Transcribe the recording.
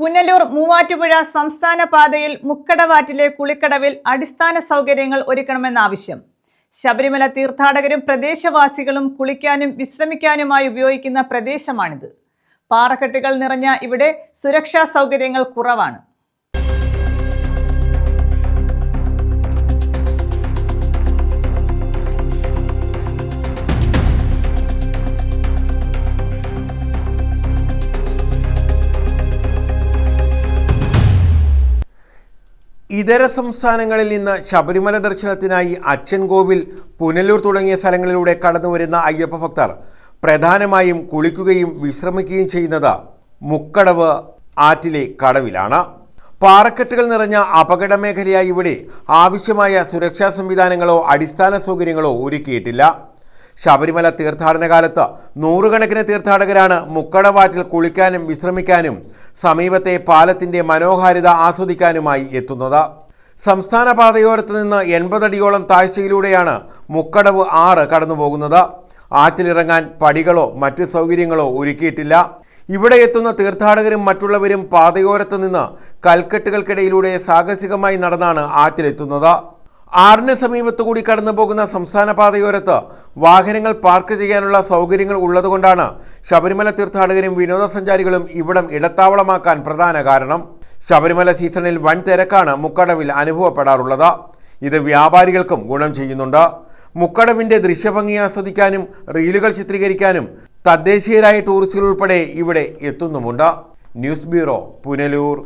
പുനലൂർ മൂവാറ്റുപുഴ സംസ്ഥാന പാതയിൽ മുക്കടവാറ്റിലെ കുളിക്കടവിൽ അടിസ്ഥാന സൗകര്യങ്ങൾ ഒരുക്കണമെന്ന ആവശ്യം. ശബരിമല തീർത്ഥാടകരും പ്രദേശവാസികളും കുളിക്കാനും വിശ്രമിക്കാനുമായി ഉപയോഗിക്കുന്ന പ്രദേശമാണിത്. പാറക്കെട്ടുകൾ നിറഞ്ഞ ഇവിടെ സുരക്ഷാ സൗകര്യങ്ങൾ കുറവാണ്. ഇതര സംസ്ഥാനങ്ങളിൽ നിന്ന് ശബരിമല ദർശനത്തിനായി അച്ചൻകോവിൽ, പുനലൂർ തുടങ്ങിയ സ്ഥലങ്ങളിലൂടെ കടന്നുവരുന്ന അയ്യപ്പ ഭക്തർ പ്രധാനമായും കുളിക്കുകയും വിശ്രമിക്കുകയും ചെയ്യുന്നത് മുക്കടവ് ആറ്റിലെ കടവിലാണ്. പാറക്കെട്ടുകൾ നിറഞ്ഞ അപകട മേഖലയായി ഇവിടെ ആവശ്യമായ സുരക്ഷാ സംവിധാനങ്ങളോ അടിസ്ഥാന സൗകര്യങ്ങളോ ഒരുക്കിയിട്ടില്ല. ശബരിമല തീർത്ഥാടന കാലത്ത് നൂറുകണക്കിന് തീർത്ഥാടകരാണ് മുക്കടവാറ്റിൽ കുളിക്കാനും വിശ്രമിക്കാനും സമീപത്തെ പാലത്തിൻ്റെ മനോഹാരിത ആസ്വദിക്കാനുമായി എത്തുന്നത്. സംസ്ഥാന പാതയോരത്ത് നിന്ന് 80 അടിയോളം താഴ്ചയിലൂടെയാണ് മുക്കടവ് 6 കടന്നുപോകുന്നത്. ആറ്റിലിറങ്ങാൻ പടികളോ മറ്റ് സൗകര്യങ്ങളോ ഒരുക്കിയിട്ടില്ല. ഇവിടെ എത്തുന്ന തീർത്ഥാടകരും മറ്റുള്ളവരും പാതയോരത്ത് നിന്ന് കൽക്കെട്ടുകൾക്കിടയിലൂടെ സാഹസികമായി നടന്നാണ് ആറ്റിലെത്തുന്നത്. ആറിന് സമീപത്തുകൂടി കടന്നു പോകുന്ന സംസ്ഥാന പാതയോരത്ത് വാഹനങ്ങൾ പാർക്ക് ചെയ്യാനുള്ള സൗകര്യങ്ങൾ ഉള്ളതുകൊണ്ടാണ് ശബരിമല തീർത്ഥാടകരും വിനോദസഞ്ചാരികളും ഇവിടം ഇടത്താവളമാക്കാൻ പ്രധാന കാരണം. ശബരിമല സീസണിൽ വൻ തിരക്കാണ് മുക്കടവിൽ അനുഭവപ്പെടാറുള്ളത്. ഇത് വ്യാപാരികൾക്കും ഗുണം ചെയ്യുന്നുണ്ട്. മുക്കടവിൻ്റെ ദൃശ്യഭംഗി ആസ്വദിക്കാനും റീലുകൾ ചിത്രീകരിക്കാനും തദ്ദേശീയരായ ടൂറിസ്റ്റുകൾ ഉൾപ്പെടെ ഇവിടെ എത്തുന്നുമുണ്ട്. News bureau, Punalur.